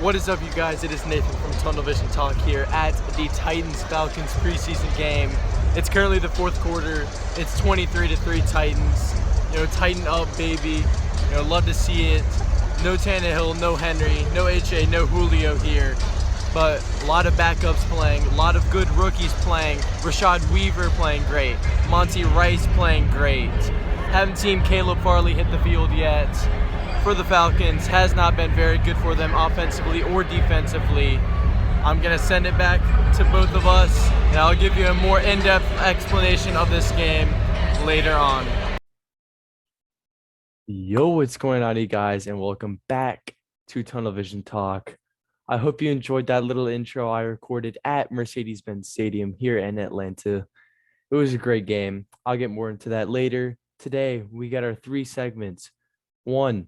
What is up, you guys? It is Nathan from Tunnel Vision Talk here at the Titans-Falcons preseason game. It's currently the fourth quarter. It's 23-3 Titans. Titan up, baby. Love to see it. No Tannehill, no Henry, no HA, no Julio here. But a lot of backups playing, a lot of good rookies playing. Rashad Weaver playing great. Monty Rice playing great. Haven't seen Caleb Farley hit the field yet. For the Falcons, has not been very good for them offensively or defensively. I'm going to send it back to both of us, and I'll give you a more in-depth explanation of this game later on. Yo, what's going on, you guys, and welcome back to Tunnel Vision Talk. I hope you enjoyed that little intro I recorded at Mercedes-Benz Stadium here in Atlanta. It was a great game. I'll get more into that later. Today, we got our three segments. 1,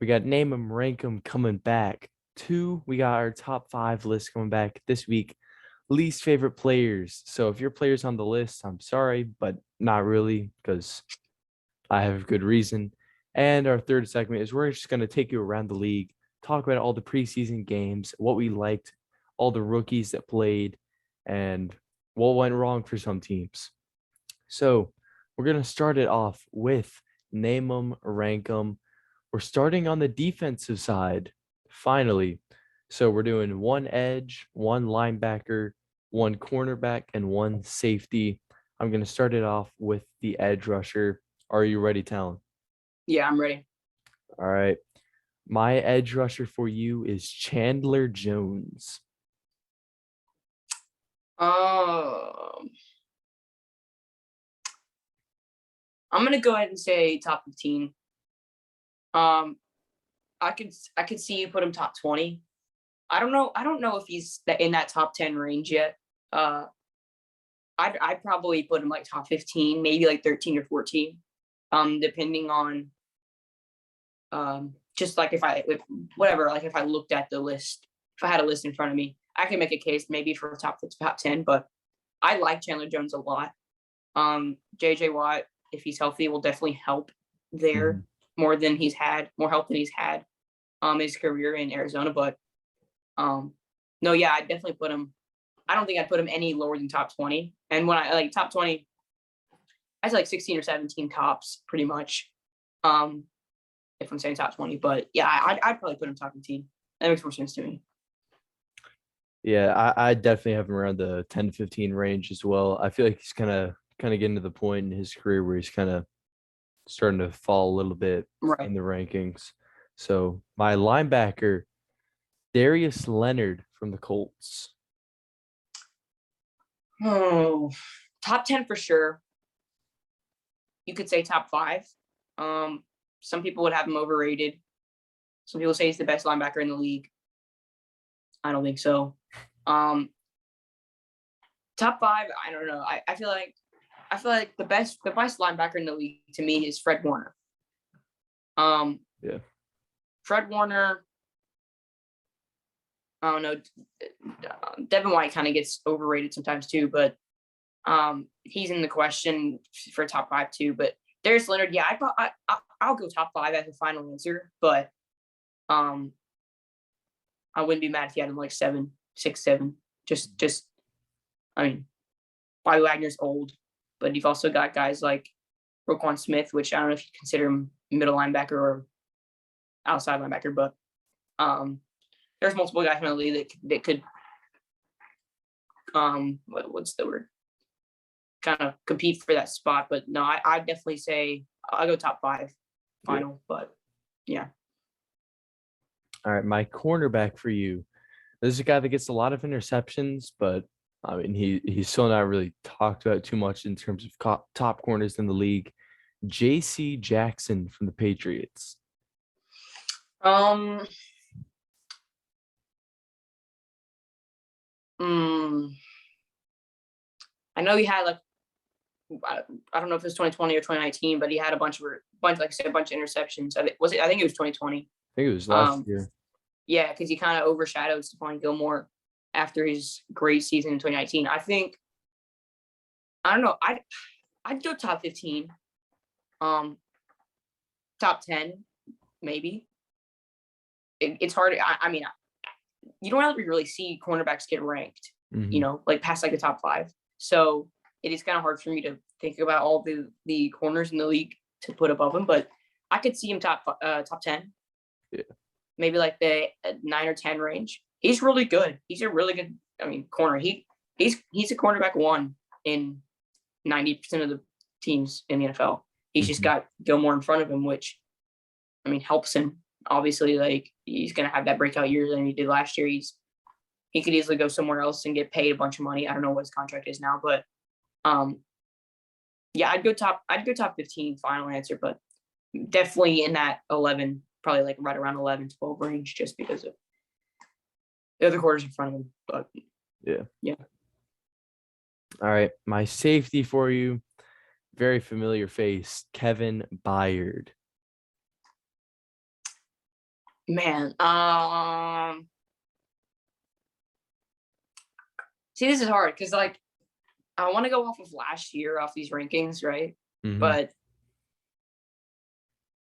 we got Name 'em, Rank 'em coming back. 2, we got our top 5 list coming back this week. Least favorite players. So if your player's on the list, I'm sorry, but not really, because I have a good reason. And our third segment is we're just going to take you around the league, talk about all the preseason games, what we liked, all the rookies that played, and what went wrong for some teams. So we're going to start it off with Name 'em, Rank 'em. We're starting on the defensive side, finally. So we're doing 1 edge, 1 linebacker, 1 cornerback, and 1 safety. I'm going to start it off with the edge rusher. Are you ready, Talon? Yeah, I'm ready. All right. My edge rusher for you is Chandler Jones. I'm gonna go ahead and say top 15. I could see you put him top 20. I don't know if he's in that top 10 range yet. I'd probably put him like top 15, maybe like 13 or 14, depending on just like if I looked at the list, if I had a list in front of me, I can make a case maybe for top 10. But I like Chandler Jones a lot. JJ Watt, if he's healthy, will definitely help there. More help than he's had his career in Arizona. But no, yeah, I'd definitely put him. I don't think I'd put him any lower than top 20. And when I like top 20, I say like 16 or 17 tops, pretty much. If I'm saying top 20, but yeah, I'd probably put him top 15. That makes more sense to me. Yeah, I definitely have him around the 10 to 15 range as well. I feel like he's kind of getting to the point in his career where he's kind of starting to fall a little bit in the rankings. So my linebacker, Darius Leonard from the Colts. Oh, top 10 for sure. You could say top 5. Some people would have him overrated. Some people say he's the best linebacker in the league. I don't think so. Top 5, I don't know. I feel like the best linebacker in the league to me is Fred Warner. Yeah. Fred Warner. I don't know. Devin White kind of gets overrated sometimes too, but he's in the question for top 5 too. But Darius Leonard, yeah, I'll go top 5 as a final answer, but I wouldn't be mad if he had him like 7, 6, 7. Just, I mean, Bobby Wagner's old, but you've also got guys like Roquan Smith, which I don't know if you consider him middle linebacker or outside linebacker, but there's multiple guys in the league that could what's the word? Kind of compete for that spot. But no, I'd definitely say I'll go top 5 final, but yeah. All right, my cornerback for you. This is a guy that gets a lot of interceptions, but I mean he's still not really talked about too much in terms of top corners in the league. J.C. Jackson from the Patriots. I know he had like I don't know if it was 2020 or 2019, but he had a bunch of interceptions. I think it was 2020. I think it was last year. Yeah, because he kind of overshadowed Stephon Gilmore after his great season in 2019. I don't know. I'd go top 15. Top 10, maybe. It's hard. I mean, you don't really see cornerbacks get ranked, Mhm. like past like the top 5. So it is kind of hard for me to think about all the corners in the league to put above him, but I could see him top 10. Yeah. Maybe like the 9 or 10 range. He's really good. He's a really good, corner. He's a cornerback 1 in 90% of the teams in the NFL. He's just Mhm. got Gilmore in front of him, which helps him. Obviously, like he's gonna have that breakout year than he did last year. He could easily go somewhere else and get paid a bunch of money. I don't know what his contract is now, but yeah, I'd go top 15, final answer, but definitely in that 11, probably like right around 11, 12 range, just because of the other quarters in front of him. But Yeah. All right. My safety for you. Very familiar face, Kevin Byard. man, see, this is hard because like I want to go off of last year off these rankings, right? Mhm. But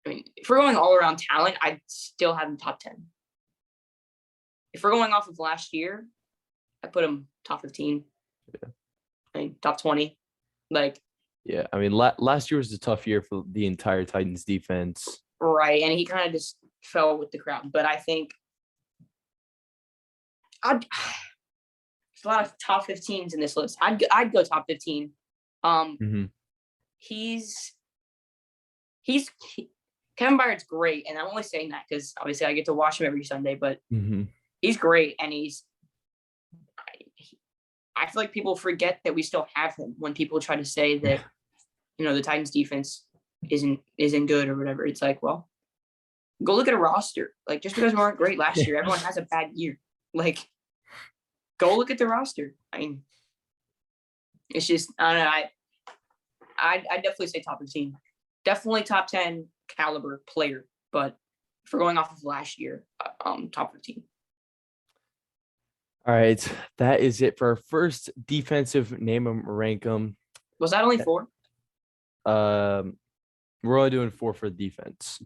if we're going all around talent, I'd still have him top 10. If we're going off of last year, I put him top 15. Yeah. Top 20. Like, yeah, last year was a tough year for the entire Titans defense. Right, and he kind of just fell with the crowd. But I think there's a lot of top 15s in this list. I'd go top 15. Mhm. Kevin Byard's great, and I'm only saying that because obviously I get to watch him every Sunday. But he's great, and I feel like people forget that we still have him when people try to say that the Titans defense isn't good or whatever. It's like, well, go look at a roster. Like, just because we weren't great last year, everyone has a bad year. Like, go look at the roster. It's just, I don't know. I definitely say top 15. Definitely top 10 caliber player. But if we're going off of last year, top 15. All right. That is it for our first defensive name 'em, rank 'em. Was that only 4? We're only doing 4 for defense.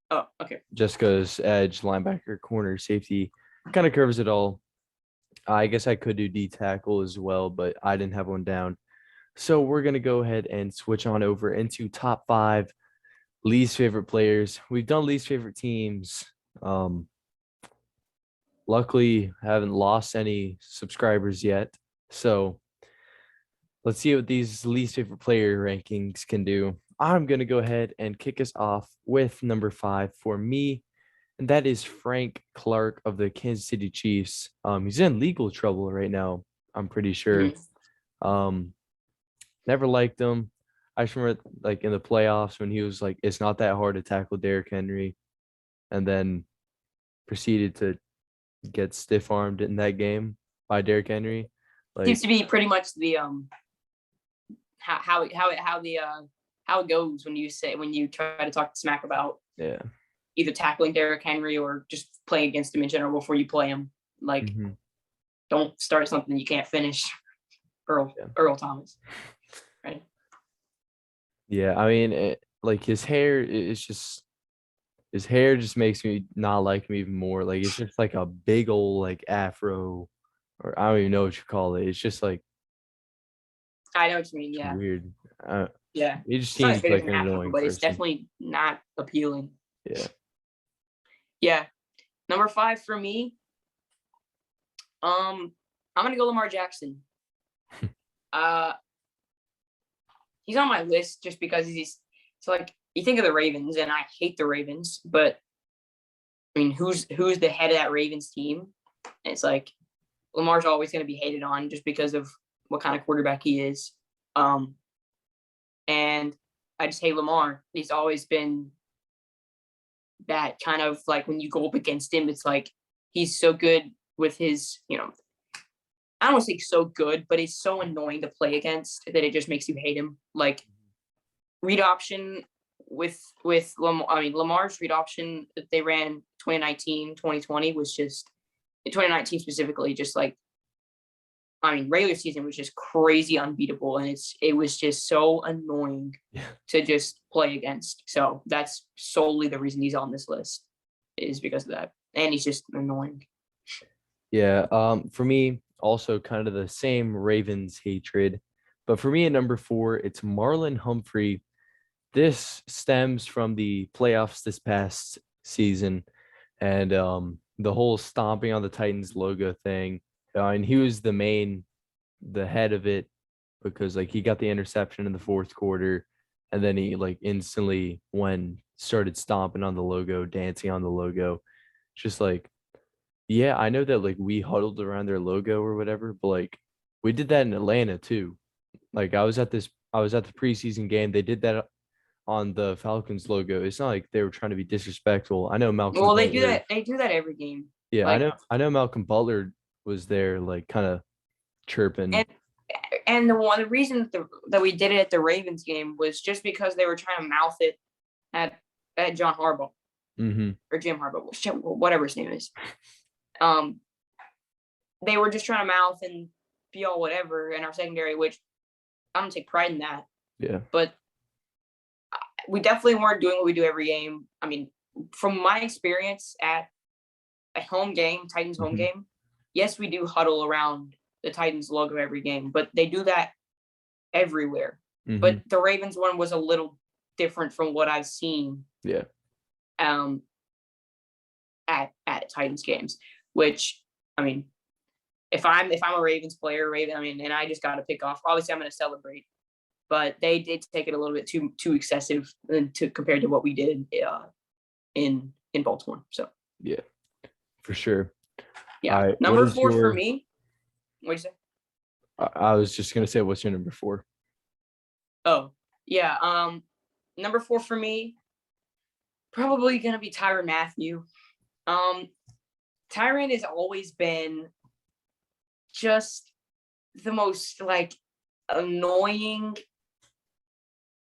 Oh, okay. Just because edge, linebacker, corner, safety kind of covers it all. I guess I could do D tackle as well, but I didn't have one down. So we're going to go ahead and switch on over into top 5 least favorite players. We've done least favorite teams. Luckily, I haven't lost any subscribers yet. So let's see what these least favorite player rankings can do. I'm going to go ahead and kick us off with number 5 for me, and that is Frank Clark of the Kansas City Chiefs. He's in legal trouble right now, I'm pretty sure. Never liked him. I just remember, like, in the playoffs when he was like, it's not that hard to tackle Derrick Henry, and then proceeded to get stiff-armed in that game by Derrick Henry. Like, seems to be pretty much the how it goes when you try to talk smack about either tackling Derrick Henry or just playing against him in general before you play him. Like, don't start something you can't finish. Earl Thomas, right? Yeah, I mean, like his hair just makes me not like him even more. Like, it's just like a big old like afro, or I don't even know what you call it. It's just like, I know what you mean. Yeah, weird. Yeah, He just seems like an annoying but person. it's definitely not appealing. Yeah. Number 5 for me. I'm gonna go Lamar Jackson. He's on my list just because so like you think of the Ravens, and I hate the Ravens, but I mean, who's the head of that Ravens team? And it's like Lamar's always going to be hated on just because of what kind of quarterback he is. And I just hate Lamar. He's always been that kind of like when you go up against him, it's like he's so good with his, I don't want to say so good, but he's so annoying to play against that it just makes you hate him. Like read option with Lamar, Lamar's read option that they ran 2019, 2020 was just, in 2019 specifically, just like, regular season was just crazy unbeatable, and it was just so annoying to just play against. So that's solely the reason he's on this list, is because of that. And he's just annoying. Yeah. For me, also kind of the same Ravens hatred, but for me at number 4, it's Marlon Humphrey. This stems from the playoffs this past season, and the whole stomping on the Titans logo thing. And he was the head of it because like he got the interception in the fourth quarter, and then he like instantly started stomping on the logo, dancing on the logo, just like yeah, I know that like we huddled around their logo or whatever, but like we did that in Atlanta too. Like I was at the preseason game. They did that on the Falcons logo. It's not like they were trying to be disrespectful. I know Malcolm Well, they do Butler. that. They do that every game. Yeah, Like I know Malcolm Butler was there, like kind of chirping. and the reason that we did it at the Ravens game was just because they were trying to mouth it at John Harbaugh Mm-hmm. or Jim Harbaugh, whatever his name is. They were just trying to mouth and be all whatever in our secondary, which I'm gonna take pride in that. Yeah. But we definitely weren't doing what we do every game. I mean, from my experience at a home game, Titans home Mhm. game, yes, we do huddle around the Titans logo every game, but they do that everywhere. Mhm. But the Ravens one was a little different from what I've seen Yeah. At Titans games, which I mean, if I'm a Ravens player, and I just got to pick off. Obviously, I'm going to celebrate, but they did take it a little bit too excessive compared to what we did in Baltimore. So Yeah. For sure. yeah, All right. number 4 for me. What'd you say? I was just gonna say, what's your number 4? Oh yeah, number 4 for me, probably gonna be Tyra Matthew. Tyron has always been just the most like annoying,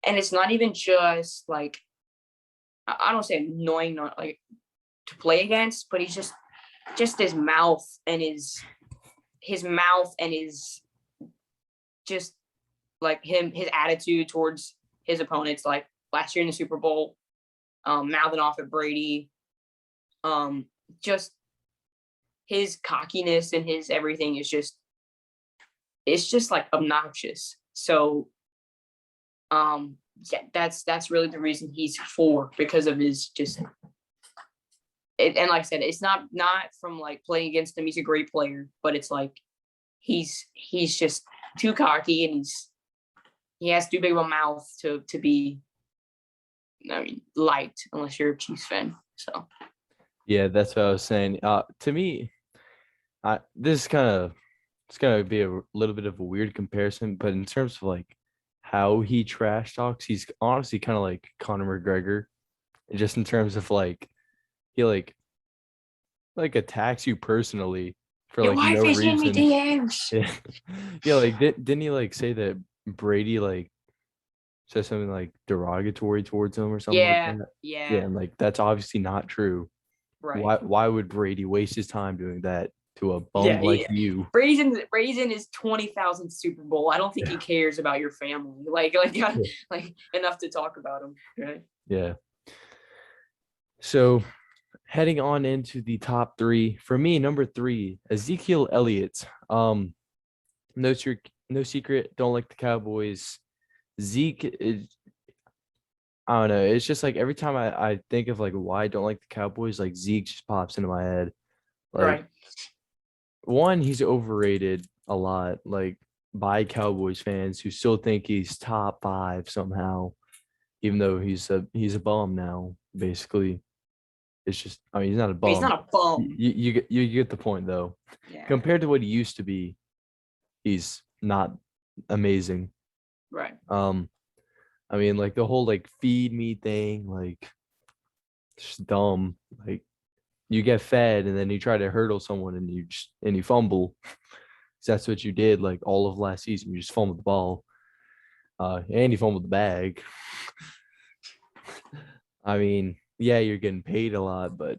and it's not even just like I don't say annoying, not like to play against, but he's just his mouth and his just like his attitude towards his opponents, like last year in the Super Bowl, mouthing off at Brady, just his cockiness and his everything is just like obnoxious. So yeah, that's really the reason he's 4, because of his and like I said, it's not from like playing against him. He's a great player, but it's like he's just too cocky, and he has too big of a mouth to be, I mean, liked, unless you're a Chiefs fan. So Yeah, that's what I was saying. To me, this is it's gonna be a little bit of a weird comparison, but in terms of like how he trash talks, he's honestly kind of like Conor McGregor, just in terms of like he like attacks you personally for your like wife no is in me reason. DMs. Yeah, yeah. Like didn't he like say that Brady like said something like derogatory towards him or something like that? Yeah, Yeah, and like that's obviously not true. right. Why would Brady waste his time doing that to a bum Yeah, like you? Brady's in his 20,000th Super Bowl. I don't think he cares about your family, like like enough to talk about him, right? Yeah. So heading on into the top 3, for me, number 3, Ezekiel Elliott. No no secret, don't like the Cowboys. Zeke is, I don't know. It's just like every time I think of like why I don't like the Cowboys, like Zeke just pops into my head. Like Right. one, he's overrated a lot, like by Cowboys fans who still think he's top 5 somehow, even though he's a bum now, basically. It's just, I mean, he's not a He's bum. not a bum. You get the point though. Yeah. Compared to what he used to be, he's not amazing. Right. I mean, like the whole like feed me thing, like just dumb. Like you get fed and then you try to hurdle someone and you fumble. That's what you did like all of last season. You just fumbled the ball. And you fumbled the bag. I mean, yeah, you're getting paid a lot, but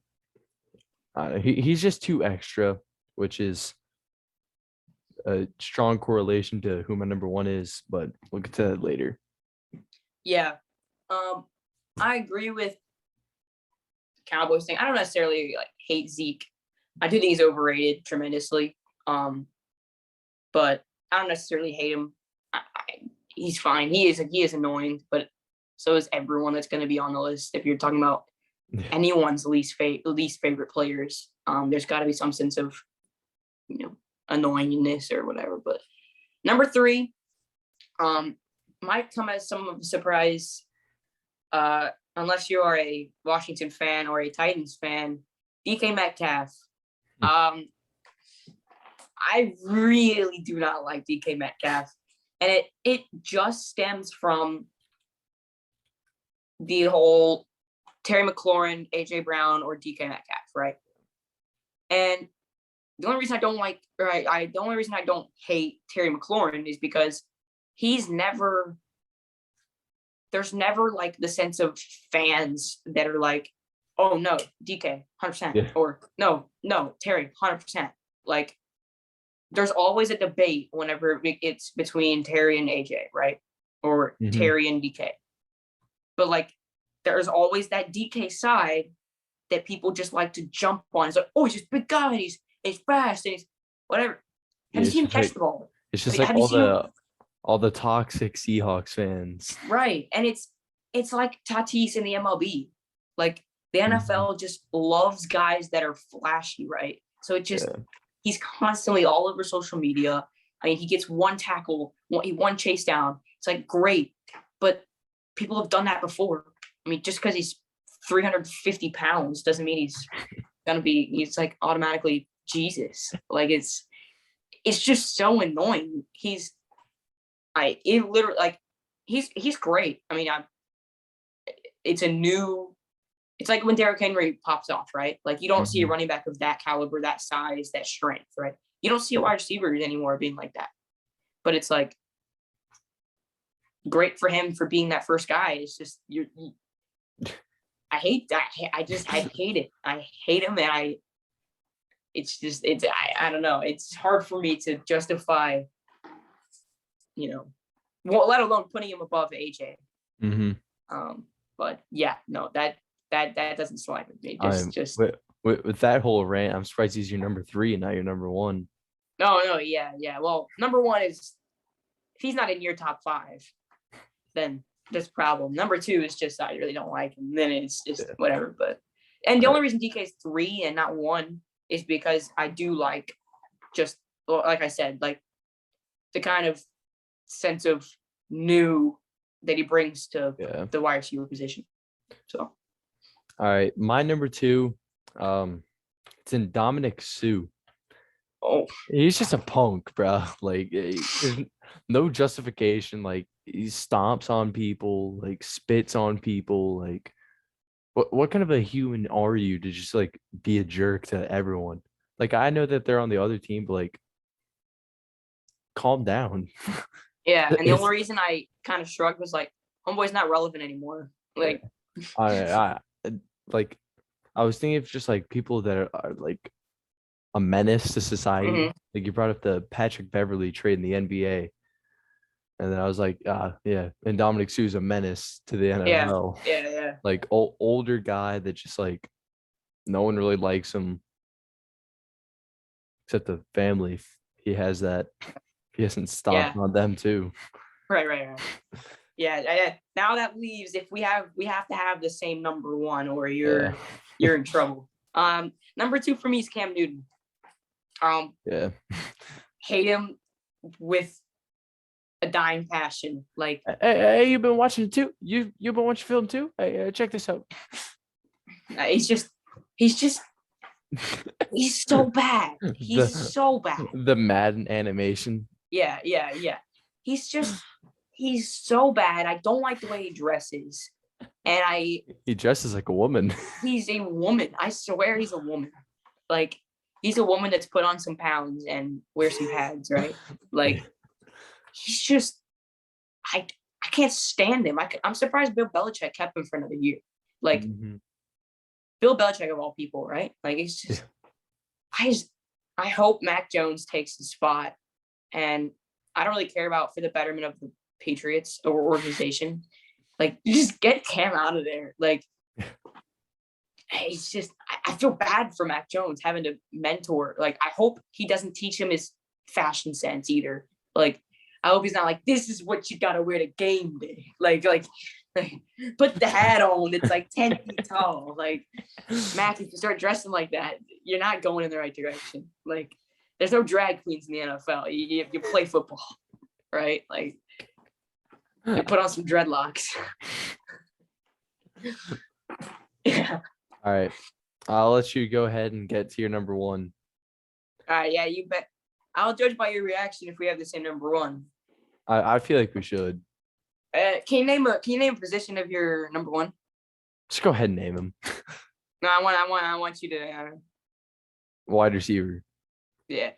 he's just too extra, which is a strong correlation to who my number 1 is, but we'll get to that later. Yeah. I agree with the Cowboys thing. I don't necessarily like hate Zeke, I do think he's overrated tremendously. But I don't necessarily hate him. He's fine. He is annoying, but so is everyone that's going to be on the list. If you're talking about anyone's least favorite players, there's got to be some sense of, annoyingness or whatever. But number 3, might come as some of a surprise, unless you are a Washington fan or a Titans fan. DK Metcalf. I really do not like DK Metcalf, and it just stems from the whole Terry McLaurin, AJ Brown, or DK Metcalf, right? And the only reason I don't hate Terry McLaurin is because there's never like the sense of fans that are like, oh no, DK 100%, or no, Terry 100%. Like, there's always a debate whenever it's between Terry and AJ, right? Or Terry and DK. But like, there's always that DK side that people just like to jump on. It's like, oh, he's just a big guy, and he's fast, and he's whatever. Have you seen him catch the ball? It's just like all the toxic Seahawks fans. Right. And it's like Tatis in the MLB. Like, the NFL just loves guys that are flashy, right? So it just he's constantly all over social media. I mean, he gets one tackle, one chase down. It's like, great. But people have done that before. I mean, just because he's 350 pounds doesn't mean he's like automatically Jesus. Like, it's just so annoying. He's great. I mean, it's like when Derrick Henry pops off, right? Like, you don't see a running back of that caliber, that size, that strength, right? You don't see a wide receiver anymore being like that. But it's like, great for him for being that first guy. It's just I hate that. I hate it. I hate him, and I don't know. It's hard for me to justify, let alone putting him above AJ. But yeah, no, that doesn't slide with me. With that whole rant, I'm surprised he's your number 3 and not your number 1. No, yeah. Well, number 1 is, if he's not in your top 5, then there's a problem. Number 2 is just, I really don't like him. Then it's just whatever. But the only reason DK is 3 and not 1 is because I do like, just like I said, like the kind of sense of new that he brings to the wide receiver position. So, all right, my number 2, it's in Dominic Sue. Oh, he's just a punk, bro. Like, there's no justification. Like, he stomps on people, like spits on people. Like, what kind of a human are you to just like be a jerk to everyone? Like, I know that they're on the other team, but like, calm down. Yeah, and the only reason I kind of shrugged was like, homeboy's not relevant anymore. Like, I was thinking of just like people that are like a menace to society. Like, you brought up the Patrick Beverley trade in the NBA, and then I was like, and Dominic Sue's a menace to the NFL. Yeah. Like, older guy that just like no one really likes him except the family. He has that. He hasn't stopped on them too. Right. Yeah. Now that leaves, if we have to have the same number 1, or you're in trouble. Number 2 for me is Cam Newton. Hate him with a dying passion. Like, hey, you've been watching it too? You've been watching film too? Hey, check this out. He's so bad. He's so bad. The Madden animation. Yeah. He's so bad. I don't like the way he dresses. And he dresses like a woman. He's a woman. I swear he's a woman. Like, he's a woman that's put on some pounds and wears some pads, right? Like, he's just, I can't stand him. I'm surprised Bill Belichick kept him for another year. Like, Bill Belichick of all people, right? Like, it's just, I hope Mac Jones takes the spot, and I don't really care about for the betterment of the Patriots or organization. Like, just get Cam out of there. Like, it's just, I feel bad for Mac Jones having to mentor. Like, I hope he doesn't teach him his fashion sense either. Like, I hope he's not like, this is what you gotta wear to game day. Like put the hat on. It's like 10 feet tall. Like, Mac, if you start dressing like that, you're not going in the right direction. Like, there's no drag queens in the NFL. You play football, right? Like, you put on some dreadlocks. Yeah. All right. I'll let you go ahead and get to your number one. All right. Yeah, you bet. I'll judge by your reaction if we have the same number one. I feel like we should. Can you name a position of your number one? Just go ahead and name him. No, I want you to. Wide receiver. Yeah,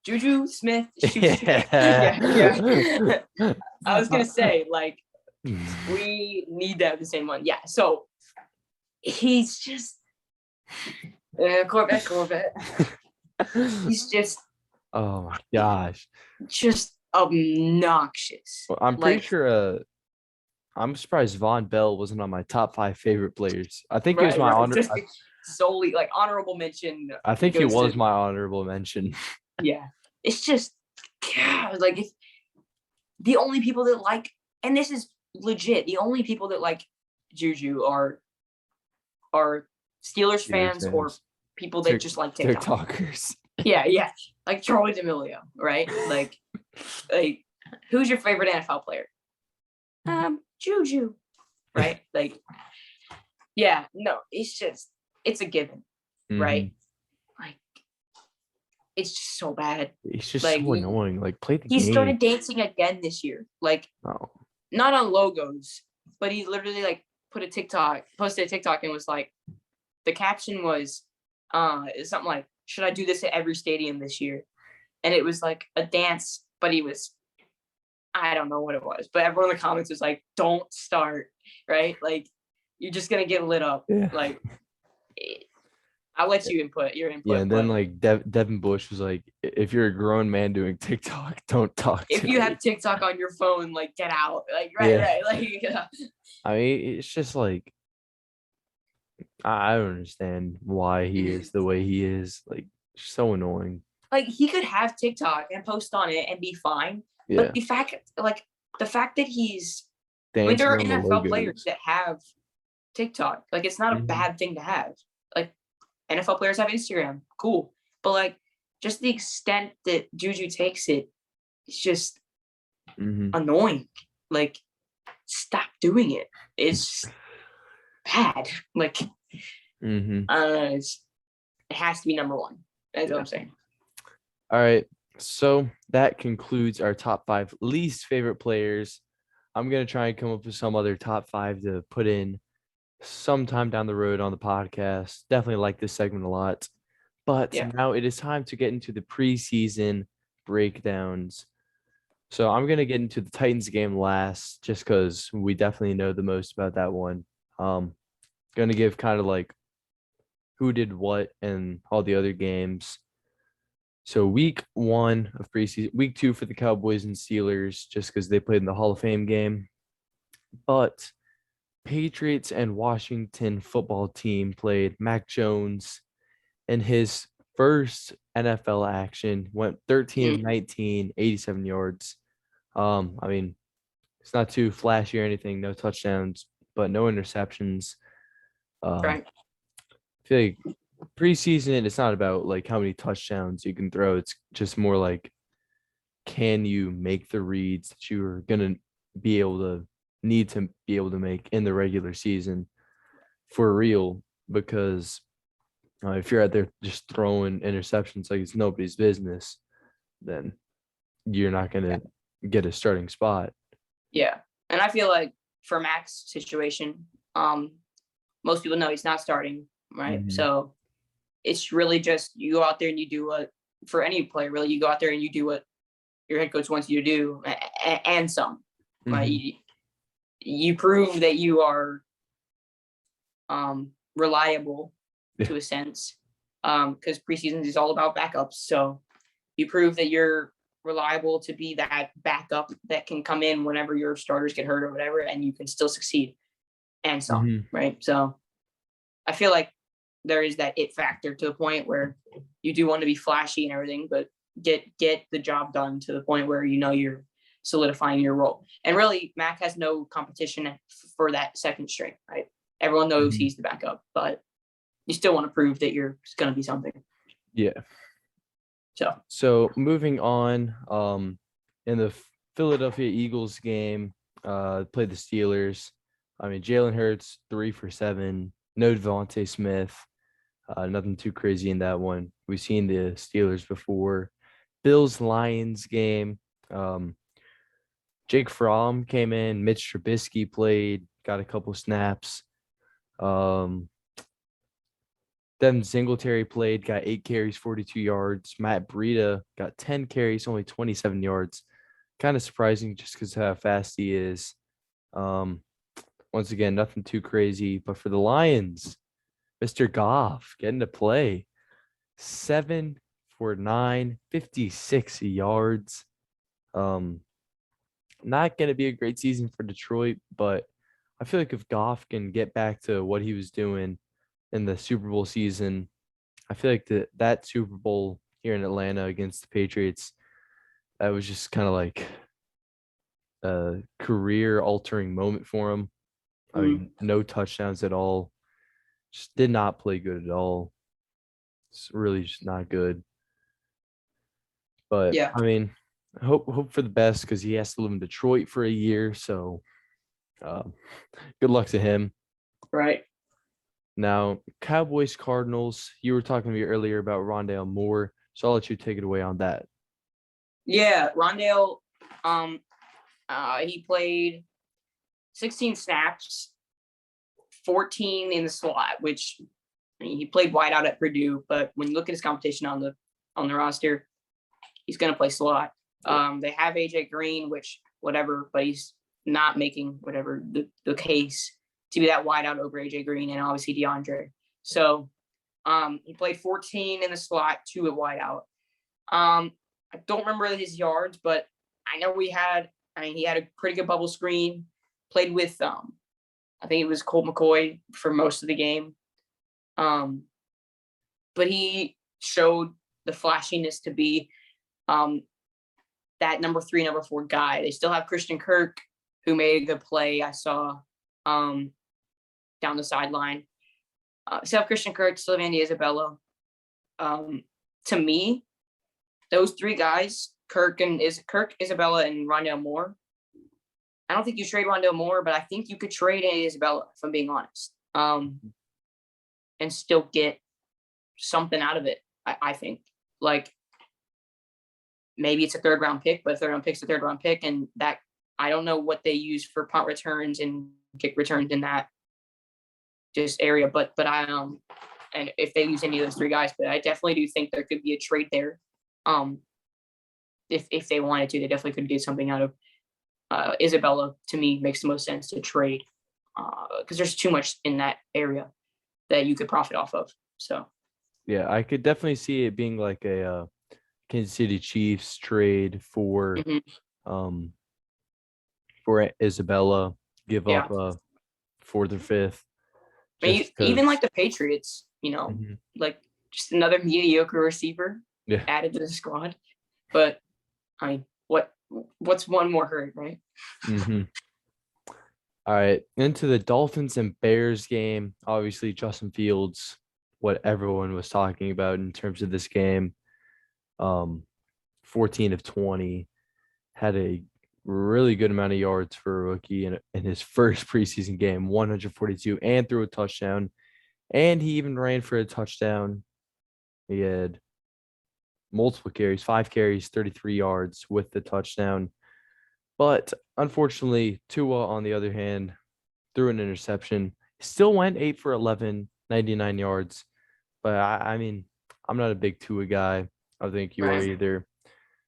Juju Smith. Yeah. Yeah. I was gonna say, like, we need to have the same one. Yeah. So he's just Corvette. He's just. Oh my gosh. Just obnoxious. Well, I'm pretty sure. I'm surprised Von Bell wasn't on my top 5 favorite players. I think it was my honor. Solely like honorable mention. I think it was my honorable mention. Yeah, it's just like if the only people that like, and this is legit, the only people that like Juju are Steelers fans or people that just like TikTok. TikTokers. Yeah, like Troy D'Amelio, right? Like who's your favorite NFL player? Juju, right? Like, yeah, no, it's a given, right? Like, it's just so bad. It's just like, so annoying. Like, play the game. He started dancing again this year. Like, not on logos, but he literally like posted a TikTok and was like, the caption was something like, should I do this at every stadium this year? And it was like a dance, but he was, I don't know what it was, but everyone in the comments was like, don't start, right? Like, you're just going to get lit up. Yeah. Like, I'll let you input your input. Yeah, and then like Devin Bush was like, if you're a grown man doing TikTok, don't talk to me. If you have TikTok on your phone, like, get out. Like, right. Like, yeah. I mean, it's just like, I don't understand why he is the way he is. Like, so annoying. Like, he could have TikTok and post on it and be fine. Yeah. But the fact that he's Dancing like, there are on the NFL logos. players that have TikTok. Like, it's not a bad thing to have. Like, NFL players have Instagram. Cool. But like, just the extent that Juju takes it, it's just annoying. Like, stop doing it. It's bad. Like, it has to be number one. That's what I'm saying. All right. So that concludes our top 5 least favorite players. I'm going to try and come up with some other top 5 to put in sometime down the road on the podcast. Definitely like this segment a lot. But now it is time to get into the preseason breakdowns. So I'm going to get into the Titans game last just because we definitely know the most about that one. Going to give kind of like who did what and all the other games. So week 1 of preseason, week 2 for the Cowboys and Steelers, just because they played in the Hall of Fame game. But Patriots and Washington football team played. Mac Jones in his first NFL action went 13 of 19, 87 yards. I mean, it's not too flashy or anything, no touchdowns, but no interceptions. Right. I feel like preseason, it's not about like how many touchdowns you can throw. It's just more like, can you make the reads that you are going to need to be able to make in the regular season for real? Because if you're out there just throwing interceptions like it's nobody's business, then you're not going to get a starting spot. Yeah. And I feel like for Mac's situation, most people know he's not starting, right? So it's really just you go out there and you do what, for any player, really, you go out there and you do what your head coach wants you to do and some. Right? You prove that you are reliable to a sense, because preseason is all about backups. So you prove that you're reliable to be that backup that can come in whenever your starters get hurt or whatever, and you can still succeed and some, right? So I feel like there is that it factor to the point where you do want to be flashy and everything, but get the job done to the point where you're solidifying your role. And really, Mac has no competition for that second string, right? Everyone knows he's the backup, but you still want to prove that you're going to be something. Yeah. So moving on, in the Philadelphia Eagles game, played the Steelers. I mean, Jalen Hurts 3 for 7, no Devontae Smith, nothing too crazy in that one. We've seen the Steelers before. Bills Lions game, Jake Fromm came in, Mitch Trubisky played, got a couple snaps. Devin Singletary played, got 8 carries, 42 yards. Matt Breida got 10 carries, only 27 yards. Kind of surprising just because of how fast he is. Once again, nothing too crazy. But for the Lions, Mr. Goff getting to play. 7 for 9, 56 yards. Not going to be a great season for Detroit, but I feel like if Goff can get back to what he was doing in the Super Bowl season, I feel like that Super Bowl here in Atlanta against the Patriots, that was just kind of like a career-altering moment for him. I mean, no touchdowns at all. Just did not play good at all. It's really just not good. But, I mean, hope for the best because he has to live in Detroit for a year. So, good luck to him. Right. Now, Cowboys Cardinals, you were talking to me earlier about Rondale Moore, so I'll let you take it away on that. Yeah, Rondale, he played 16 snaps, 14 in the slot, which he played wide out at Purdue, but when you look at his competition on the roster, he's going to play slot. They have AJ Green, which whatever, but he's not making whatever the case to be that wide out over AJ Green and obviously DeAndre. So he played 14 in the slot, 2 at wide out. I don't remember his yards, but I know he had a pretty good bubble screen, played with I think it was Colt McCoy for most of the game. But he showed the flashiness to be that number 3, number 4 guy. They still have Christian Kirk, who made a good play. I saw down the sideline. Still have Christian Kirk, still have Andy Isabella. To me, those 3 guys, Kirk, Isabella, and Rondale Moore. I don't think you trade Rondale Moore, but I think you could trade Andy Isabella, if I'm being honest, and still get something out of it. I think, like, maybe it's a 3rd round pick, but a 3rd round pick's a 3rd round pick, and that I don't know what they use for punt returns and kick returns in that just area, but I and if they use any of those 3 guys, but I definitely do think there could be a trade there. If they wanted to, they definitely could get something out of Isabella. To me, makes the most sense to trade because there's too much in that area that you could profit off of. So yeah, I could definitely see it being like a Kansas City Chiefs trade for Isabella, give up a 4th or 5th. Even like the Patriots, like just another mediocre receiver added to the squad. But I mean, what's one more hurt, right? All right, into the Dolphins and Bears game. Obviously, Justin Fields, what everyone was talking about in terms of this game. 14 of 20, had a really good amount of yards for a rookie in his first preseason game, 142, and threw a touchdown. And he even ran for a touchdown. He had multiple carries, 5 carries, 33 yards with the touchdown. But unfortunately, Tua, on the other hand, threw an interception. Still went 8 for 11, 99 yards. But I mean, I'm not a big Tua guy. I don't think you are either.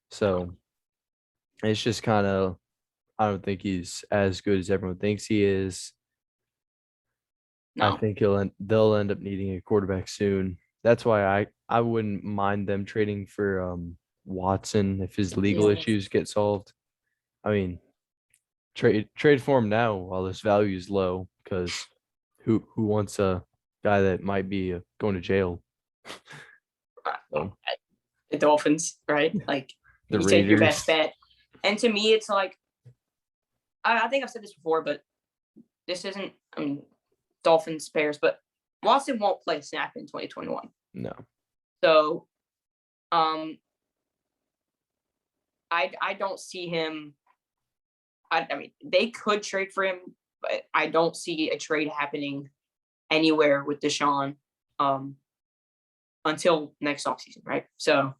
So it's just kind of, I don't think he's as good as everyone thinks he is. No. I think they'll end up needing a quarterback soon. That's why I wouldn't mind them trading for Watson if his legal issues get solved. I mean, trade for him now while his value is low, because who wants a guy that might be going to jail. So, The Dolphins, right? Like the you take your Raiders. best bet. And to me, it's like I think I've said this before, but this isn't Dolphins Bears, but Watson won't play a snap in 2021. No. So I don't see him. I mean, they could trade for him, but I don't see a trade happening anywhere with Deshaun until next offseason, right? So,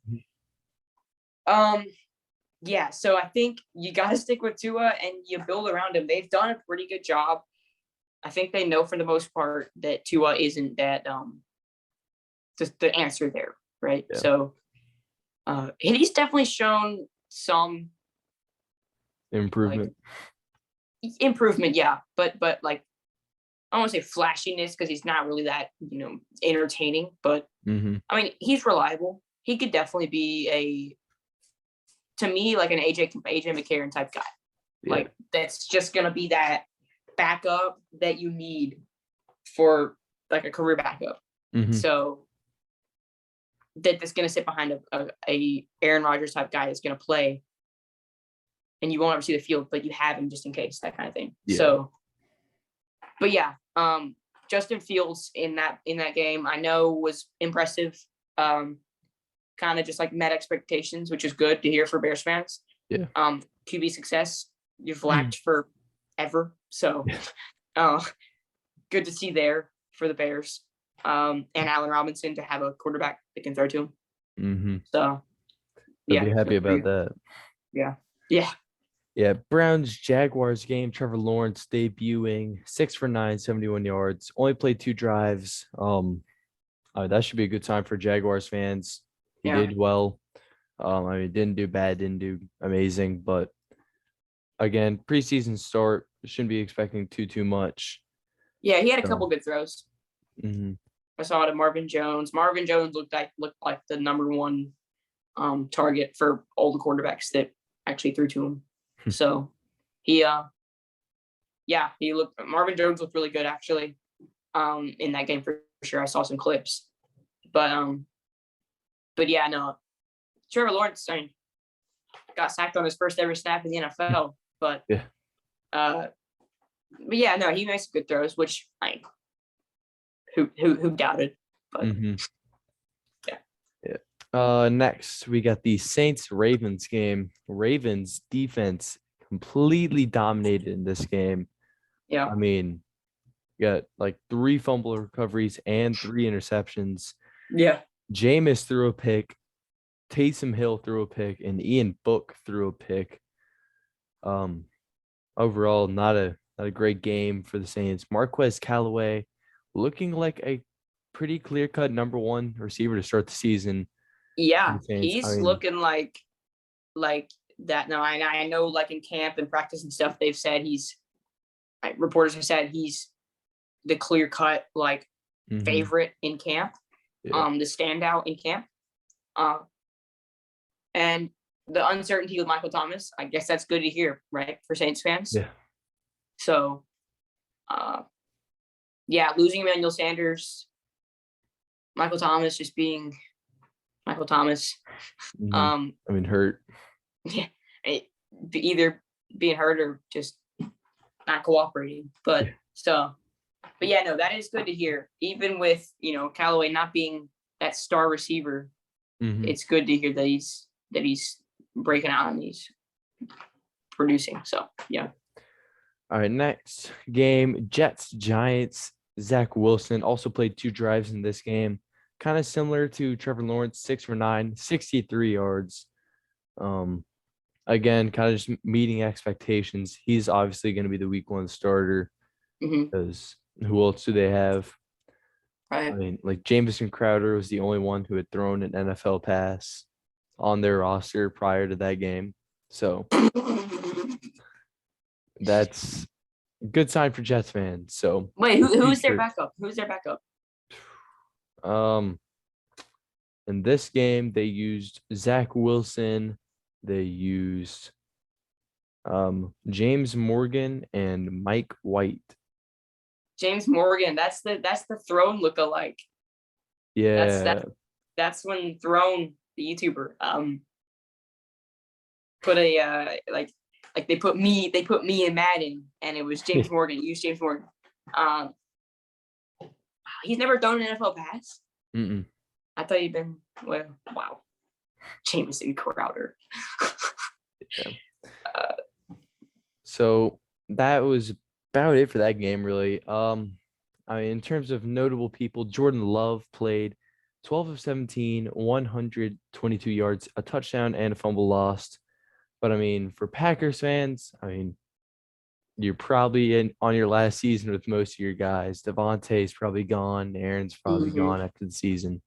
yeah. So I think you got to stick with Tua and you build around him. They've done a pretty good job. I think they know for the most part that Tua isn't that just the answer there, right? Yeah. So, and he's definitely shown some Improvement. improvement, yeah, but like I don't want to say flashiness because he's not really that entertaining, but Mm-hmm. I mean he's reliable. He could definitely be to me like an AJ McCarron type guy. Yeah. Like that's just gonna be that backup that you need for like a career backup. Mm-hmm. So that's gonna sit behind a Aaron Rodgers type guy that's gonna play. And you won't ever see the field, but you have him just in case, that kind of thing. Yeah. So, but yeah, Justin Fields in that game, I know was impressive. Kind of just like met expectations, which is good to hear for Bears fans. Yeah. QB success you've lacked forever, so good to see there for the Bears. And Allen Robinson to have a quarterback that can throw to him. Mm-hmm. So, I'd be happy about that. Yeah. Yeah, Browns Jaguars game. Trevor Lawrence debuting 6 for 9, 71 yards. Only played 2 drives. That should be a good time for Jaguars fans. He did well. Didn't do bad, didn't do amazing, but again, preseason start, shouldn't be expecting too much. Yeah, he had a couple good throws. Mm-hmm. I saw it at Marvin Jones. Marvin Jones looked like the number one target for all the quarterbacks that actually threw to him. So Marvin Jones looked really good actually in that game for sure. I saw some clips, but yeah, no, Trevor Lawrence got sacked on his first ever snap in the NFL, but yeah, no, he makes good throws, which who doubted, but next we got the Saints-Ravens game. Ravens defense completely dominated in this game. Yeah. I mean, you got like 3 fumble recoveries and 3 interceptions. Yeah. Jameis threw a pick, Taysom Hill threw a pick, and Ian Book threw a pick. Overall, not a great game for the Saints. Marquez Callaway looking like a pretty clear-cut number 1 receiver to start the season. Yeah, he's looking like that. No, I know like in camp and practice and stuff, they've said reporters have said he's the clear cut favorite in camp, the standout in camp. And the uncertainty with Michael Thomas, I guess that's good to hear, right? For Saints fans. Yeah. So losing Emmanuel Sanders, Michael Thomas just being Michael Thomas. Hurt. Yeah, either being hurt or just not cooperating. But yeah, no, that is good to hear. Even with Callaway not being that star receiver, it's good to hear that he's breaking out and he's producing. So yeah. All right, next game, Jets Giants. Zach Wilson also played 2 drives in this game. Kind of similar to Trevor Lawrence, 6 for 9, 63 yards. Again, kind of just meeting expectations. He's obviously going to be the week 1 starter because who else do they have? Right. I mean, like Jamison Crowder was the only one who had thrown an NFL pass on their roster prior to that game. So that's a good sign for Jets fans. So wait, who's their backup? Who's their backup? In this game, they used Zach Wilson. They used James Morgan and Mike White. James Morgan, that's the Throne lookalike. Yeah. That's when Throne, the YouTuber, put a like they put me in Madden, and it was James Morgan. Use James Morgan. He's never thrown an NFL pass. Mm-mm. I thought he'd been wow. Jamison Crowder. Yeah. So that was about it for that game, really. I mean, in terms of notable people, Jordan Love played 12 of 17, 122 yards, a touchdown, and a fumble lost. But I mean, for Packers fans, I mean, you're probably on your last season with most of your guys. Devontae's probably gone. Aaron's probably gone after the season.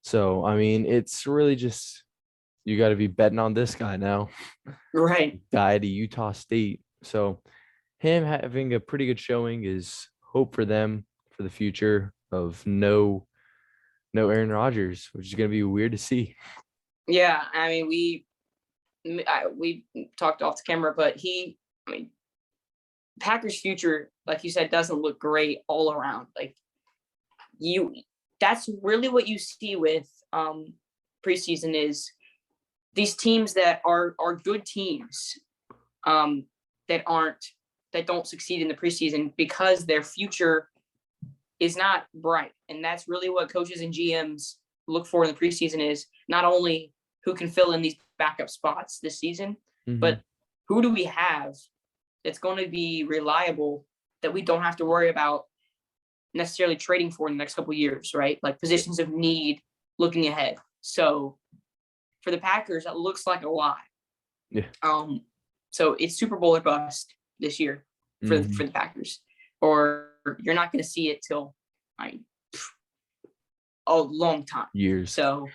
So, I mean, it's really just you got to be betting on this guy now. Right. Guy to Utah State. So him having a pretty good showing is hope for them for the future of no Aaron Rodgers, which is going to be weird to see. Yeah, I mean, we talked off the camera, but Packers' future, like you said, doesn't look great all around. Like that's really what you see with preseason is these teams that are good teams that don't succeed in the preseason because their future is not bright. And that's really what coaches and GMs look for in the preseason is not only who can fill in these backup spots this season, but who do we have that's going to be reliable that we don't have to worry about necessarily trading for in the next couple of years, right? Like positions of need looking ahead. So for the Packers, that looks like a lot. Yeah. So it's Super Bowl or bust this year for the Packers, or you're not going to see it till a long time. Years. So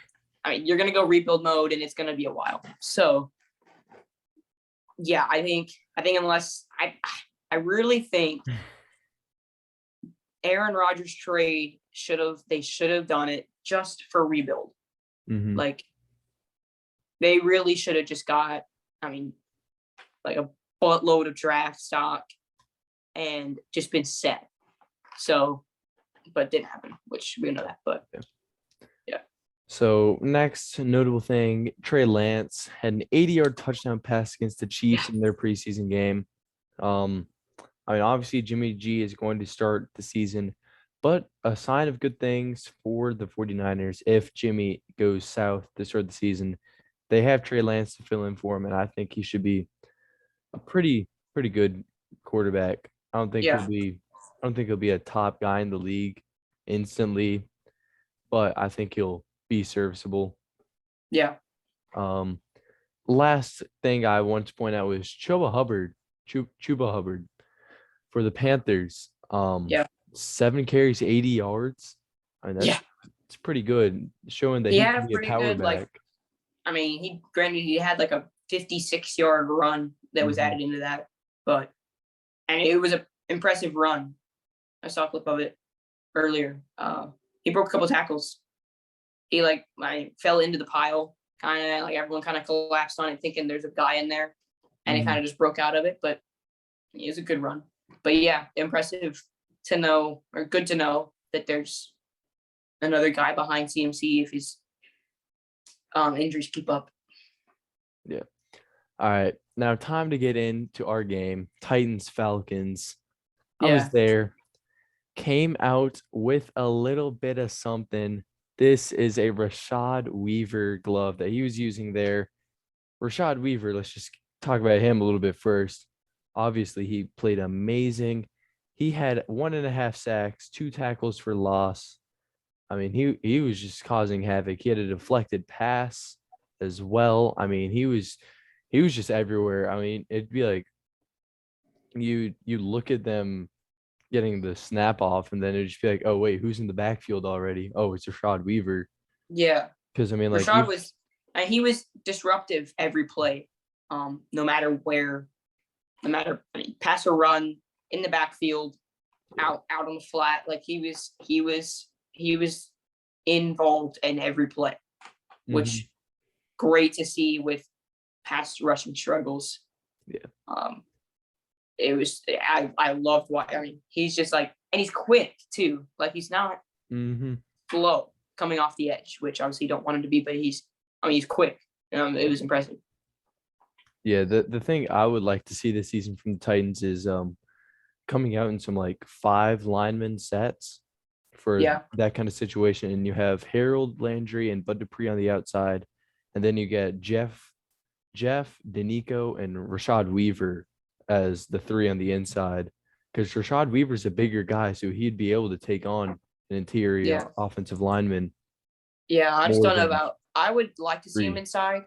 you're going to go rebuild mode, and it's going to be a while. So yeah, I think unless I really think Aaron Rodgers trade they should have done it just for rebuild. Like they really should have just got, like a buttload of draft stock and just been set. So, but didn't happen, which we know that, but yeah. So next notable thing, Trey Lance had an 80-yard touchdown pass against the Chiefs in their preseason game. Obviously Jimmy G is going to start the season, but a sign of good things for the 49ers. If Jimmy goes south to start the season, they have Trey Lance to fill in for him, and I think he should be a pretty good quarterback. I don't think he'll be a top guy in the league instantly, but I think he'll be serviceable. Yeah. Last thing I want to point out was Choba Hubbard for the Panthers. 7 carries, 80 yards. It's pretty good, showing that he can be a power back. He had like a 56-yard run that was added into that, and it was an impressive run. I saw a clip of it earlier. He broke a couple tackles. He fell into the pile, kind of like everyone kind of collapsed on it, thinking there's a guy in there, and he kind of just broke out of it. But it was a good run. But yeah, impressive to know, or good to know, that there's another guy behind CMC if his injuries keep up. Yeah. All right. Now time to get into our game, Titans-Falcons. I was there. Came out with a little bit of something. This is a Rashad Weaver glove that he was using there. Rashad Weaver, let's just talk about him a little bit first. Obviously, he played amazing. He had 1.5 sacks, 2 tackles for loss. He was just causing havoc. He had a deflected pass as well. He was just everywhere. It'd be like you look at them getting the snap off, and then it'd just be like, oh wait, who's in the backfield already? Oh, it's Rashad Weaver. Yeah, because Rashad he was disruptive every play, no matter where, pass or run, in the backfield, out on the flat. Like he was involved in every play, which great to see with pass rushing struggles. Yeah. It was, I loved what, he's just like and he's quick too. Like he's not Mm-hmm. slow coming off the edge, which obviously you don't want him to be, but he's quick. It was impressive. Yeah, the thing I would like to see this season from the Titans is coming out in some like 5 lineman sets for that kind of situation. And you have Harold Landry and Bud Dupree on the outside, and then you get Jeff, Danico, and Rashad Weaver as the 3 on the inside. Because Rashad Weaver's a bigger guy, so he'd be able to take on an interior offensive lineman. Yeah, I just don't know about. I would like to see him inside,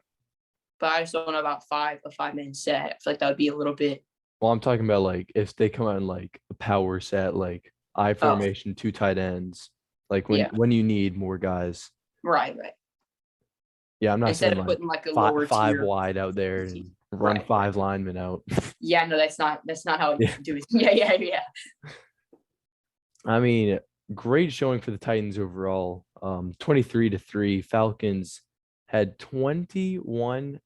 but I just don't know about a 5-man set. I feel like that would be a little bit. Well, I'm talking about like if they come out in like a power set, like I formation, 2 tight ends, like when you need more guys. Right. Yeah, I'm not instead saying of like putting like a five lower tier wide out there and run 5 linemen out. Yeah, no, that's not how you do it. Yeah. I mean, great showing for the Titans overall. 23-3. Falcons had 21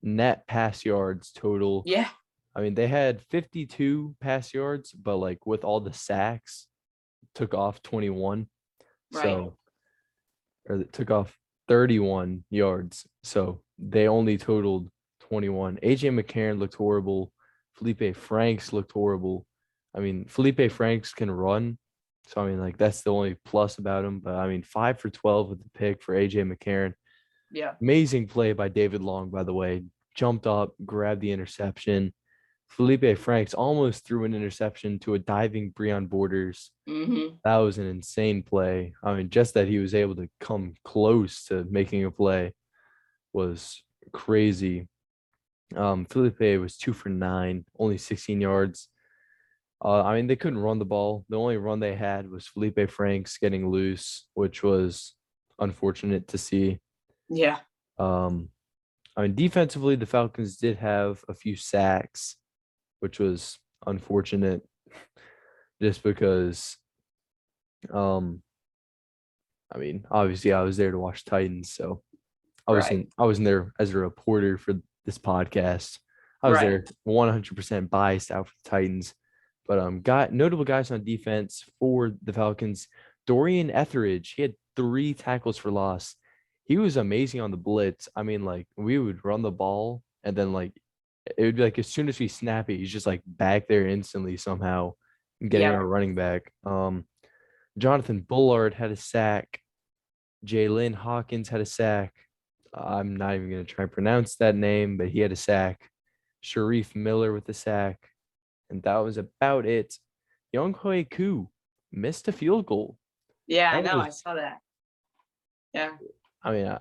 net pass yards total. Yeah. I mean, they had 52 pass yards, but like with all the sacks, took off 21. Right. So, or it took off 31 yards. So they only totaled 21. AJ McCarron looked horrible. Felipe Franks looked horrible. I mean, Felipe Franks can run. So, I mean, like, that's the only plus about him. But, I mean, 5 for 12 with the pick for AJ McCarron. Yeah. Amazing play by David Long, by the way. Jumped up, grabbed the interception. Felipe Franks almost threw an interception to a diving Breon Borders. Mm-hmm. That was an insane play. I mean, just that he was able to come close to making a play was crazy. Felipe was 2 for 9, only 16 yards. I mean, they couldn't run the ball. The only run they had was Felipe Franks getting loose, which was unfortunate to see. Yeah. I mean, defensively, the Falcons did have a few sacks, which was unfortunate just because, I mean, obviously I was there to watch Titans, so I wasn't there as a reporter for this podcast. I was there 100% biased out for the Titans. But notable guys on defense for the Falcons. Dorian Etheridge, he had 3 tackles for loss. He was amazing on the blitz. I mean, like, we would run the ball, and then, like, it would be like as soon as we snap it, he's just, like, back there instantly somehow getting our running back. Jonathan Bullard had a sack. Jalen Hawkins had a sack. I'm not even going to try and pronounce that name, but he had a sack. Sharif Miller with a sack. And that was about it. Younghoe Koo missed a field goal. Yeah, I know. I saw that. Yeah. I mean,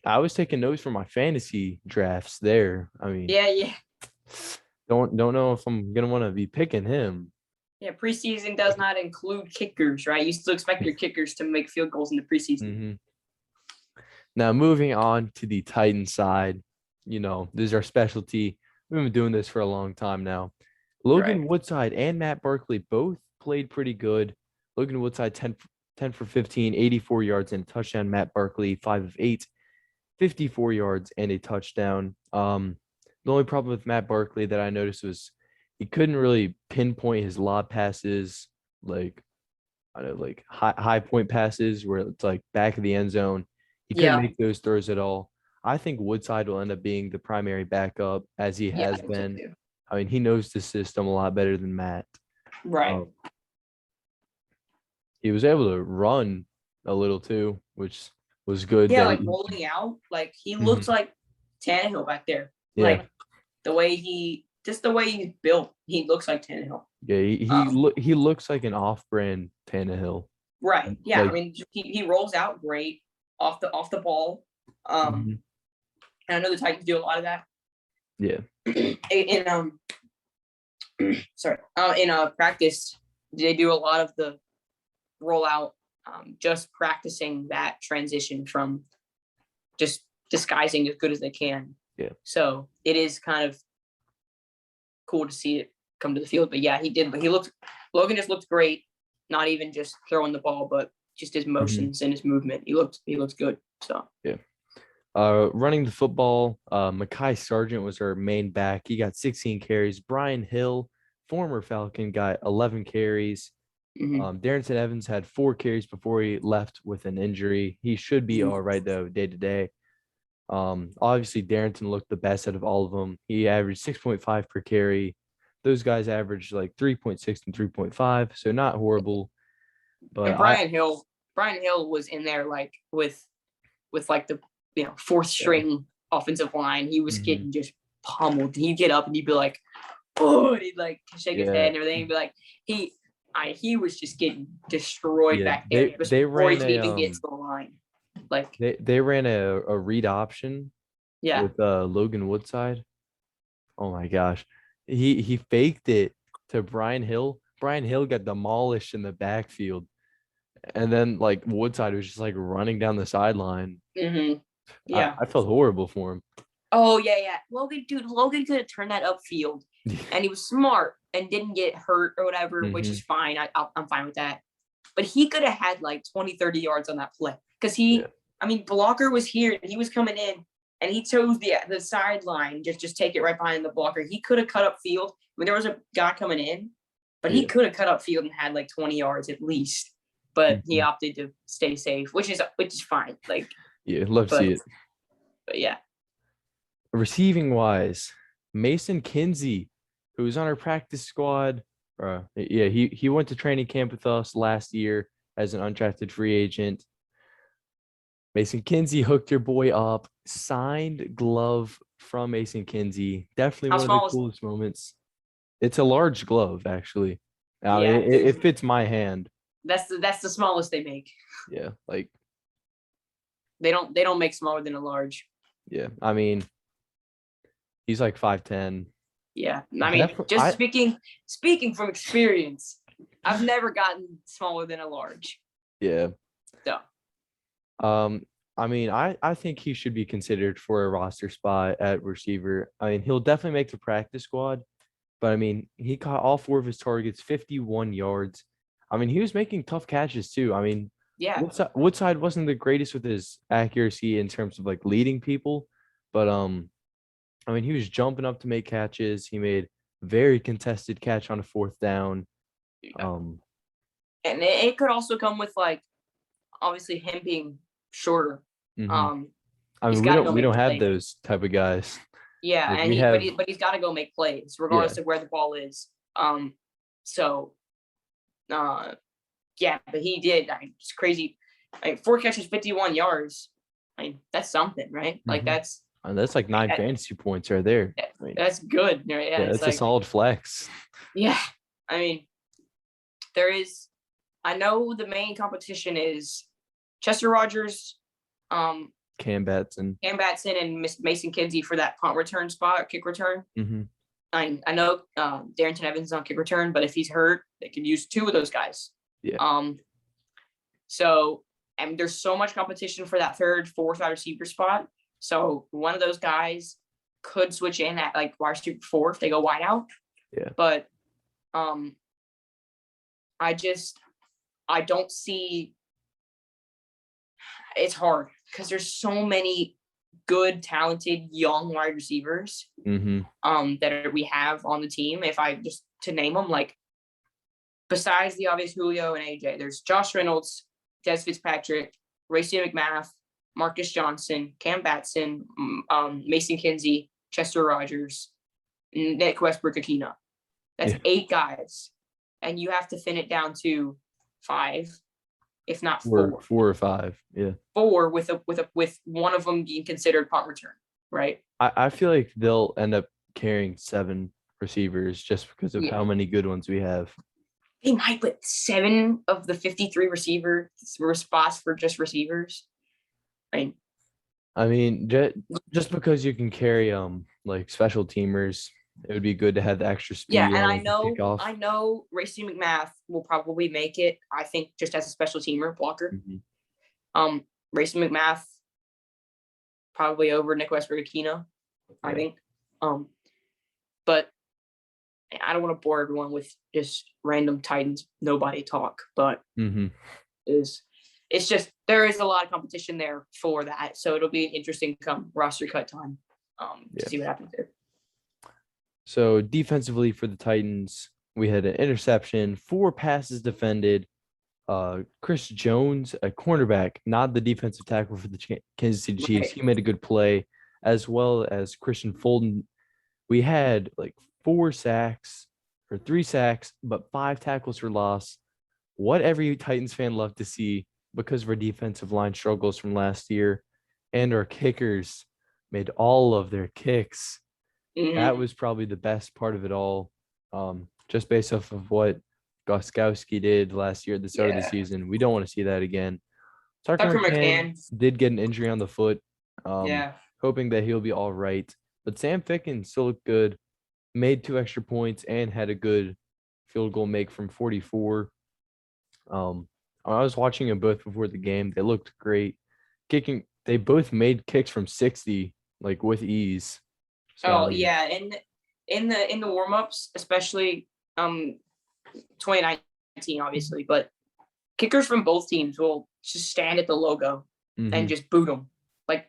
I was taking notes for my fantasy drafts there. I mean, yeah. Don't know if I'm gonna want to be picking him. Yeah, preseason does not include kickers, right? You still expect your kickers to make field goals in the preseason. Mm-hmm. Now, moving on to the Titan side, this is our specialty. We've been doing this for a long time now. Logan Woodside and Matt Barkley both played pretty good. Logan Woodside 10 for 15, 84 yards and a touchdown. Matt Barkley 5 of 8, 54 yards and a touchdown. The only problem with Matt Barkley that I noticed was he couldn't really pinpoint his lob passes, like high point passes where it's like back of the end zone. He couldn't make those throws at all. I think Woodside will end up being the primary backup as he has been. I mean, he knows the system a lot better than Matt. Right. He was able to run a little too, which was good. Yeah, like rolling out. Like he looks like Tannehill back there. Yeah. Like the way he's built, he looks like Tannehill. Yeah, he looks like an off-brand Tannehill. Right. Yeah. Like, I mean, he rolls out great off the ball. And I know the Titans do a lot of that. Yeah. In practice, they do a lot of the rollout, just practicing that transition from just disguising as good as they can. Yeah. So it is kind of cool to see it come to the field. But yeah, he did. But Logan just looked great. Not even just throwing the ball, but just his motions and his movement. He looked good. So yeah. Running the football, Mekhi Sargent was our main back. He got 16 carries. Brian Hill, former Falcon, got 11 carries. Darrington Evans had 4 carries before he left with an injury. He should be all right, though, day to day. Obviously, Darrington looked the best out of all of them. He averaged 6.5 per carry. Those guys averaged like 3.6 and 3.5, so not horrible. But And Brian Hill was in there like with like the fourth string offensive line. He was getting just pummeled. He'd get up and he'd be like, oh, and he'd like shake his head and everything. He'd be like, he was just getting destroyed back there. Before he could even get to the line. Like they ran a read option with Logan Woodside. Oh my gosh. He faked it to Brian Hill. Brian Hill got demolished in the backfield. And then like Woodside was just like running down the sideline. Mm-hmm. Yeah. I felt horrible for him. Oh yeah. Logan could have turned that upfield and he was smart and didn't get hurt or whatever, which is fine. I'm fine with that. But he could have had like 20, 30 yards on that play. Because blocker was here and he was coming in and he chose the sideline, just take it right behind the blocker. He could have cut up field. There was a guy coming in, but he could have cut up field and had like 20 yards at least. But he opted to stay safe, which is fine. Like love to see it. But yeah. Receiving wise, Mason Kinsey, who was on our practice squad. He went to training camp with us last year as an undrafted free agent. Mason Kinsey hooked your boy up. Signed glove from Mason Kinsey. Definitely one of the coolest moments. It's a large glove, actually. It fits my hand. That's the smallest they make. Yeah, like they don't make smaller than a large. Yeah, I mean, he's like 5'10". Yeah, I mean, speaking from experience, I've never gotten smaller than a large. Yeah. So. I mean, I think he should be considered for a roster spot at receiver. I mean, he'll definitely make the practice squad, but I mean, he caught all 4 of his targets, 51 yards. I mean, he was making tough catches too. I mean, Woodside wasn't the greatest with his accuracy in terms of like leading people, but I mean, he was jumping up to make catches. He made very contested catch on a 4th down. And it could also come with like obviously him being shorter. I mean, we don't have those type of guys. Yeah, like but he's got to go make plays regardless of where the ball is. But he did. It's crazy. 4 catches, 51 yards. I mean, that's something, right? Like that's like 9 fantasy points right there. That's good. Yeah, that's like a solid flex. Yeah, I mean, I know the main competition is Chester Rogers, Cam Batson, and Mason Kinsey for that punt return spot, kick return. I know Darrington Evans is on kick return, but if he's hurt, they can use 2 of those guys. Yeah. So there's so much competition for that 3rd, 4th wide receiver spot. So one of those guys could switch in at like wide receiver 4 if they go wide out. Yeah. But I don't see. It's hard because there's so many good, talented, young wide receivers that we have on the team. If I just to name them, like besides the obvious Julio and AJ, there's Josh Reynolds, Des Fitzpatrick, Racey McMath, Marcus Johnson, Cam Batson, Mason Kinsey, Chester Rogers, Nick Westbrook-Akina. That's 8 guys, and you have to thin it down to 5, if not 4. 4 or 5, yeah. 4 with one of them being considered punt return, right? I feel like they'll end up carrying 7 receivers just because of how many good ones we have. They might put 7 of the 53 receiver spots for just receivers. I mean, just because you can carry like special teamers, it would be good to have the extra speed. Yeah, and I know Racey McMath will probably make it. I think just as a special teamer blocker. Racey McMath probably over Nick Westbrook-Akina, I think. But I don't want to bore everyone with just random Titans nobody talk, but it's just there is a lot of competition there for that. So it'll be interesting come roster cut time to see what happens there. So defensively for the Titans, We had an interception, 4 passes defended. Chris Jones, a cornerback, not the defensive tackle for the Kansas City Chiefs. Right. He made a good play, as well as Christian Fulton. We had like 4 sacks or 3 sacks, but 5 tackles for loss. What every Titans fan loved to see, because of our defensive line struggles from last year, and our kickers made all of their kicks. Mhm. That was probably the best part of it all. Just based off of what Gostkowski did last year at the start of the Yeah. season. We don't want to see that again. Tucker Tucker McCann McCann. did get an injury on the foot. Yeah. Hoping that he'll be all right. But Sam Ficken still looked good, made 2 extra points, and had a good field goal make from 44. I was watching them both before the game. They looked great. Kicking, they both made kicks from 60, like with ease. So, I mean, yeah, and in the warm-ups, especially 2019, obviously, but kickers from both teams will just stand at the logo mhm. and just boot them. Like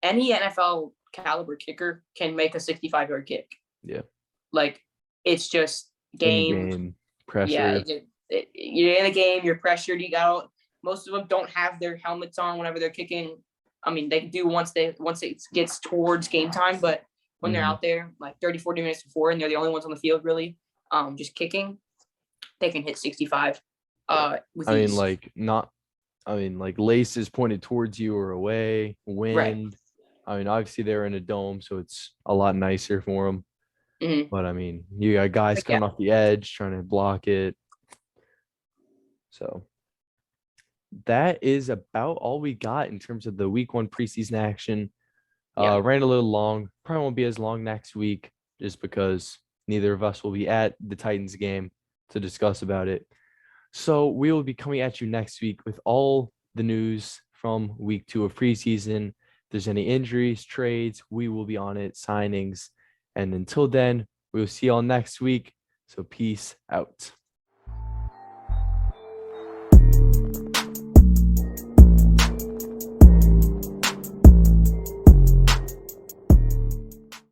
any NFL caliber kicker can make a 65-yard kick. Yeah. Like it's just game. In-game pressure. Yeah, you're in a game. You're pressured. You got most of them don't have their helmets on whenever they're kicking. I mean, they do once it gets towards game time, but when they're out there like 30, 40 minutes before and they're the only ones on the field really, just kicking, they can hit 65. With I mean, ease. like laces pointed towards you or away, wind. Right. I mean, obviously they're in a dome, so it's a lot nicer for them. Mhm. But I mean, you got guys Like, coming off the edge trying to block it. So that is about all we got in terms of the week 1 preseason action. Yeah. Ran a little long. Probably won't be as long next week, just because neither of us will be at the Titans game to discuss about it. So we will be coming at you next week with all the news from week 2 of preseason. If there's any injuries, trades, we will be on it, signings. And until then, we will see y'all next week. So peace out.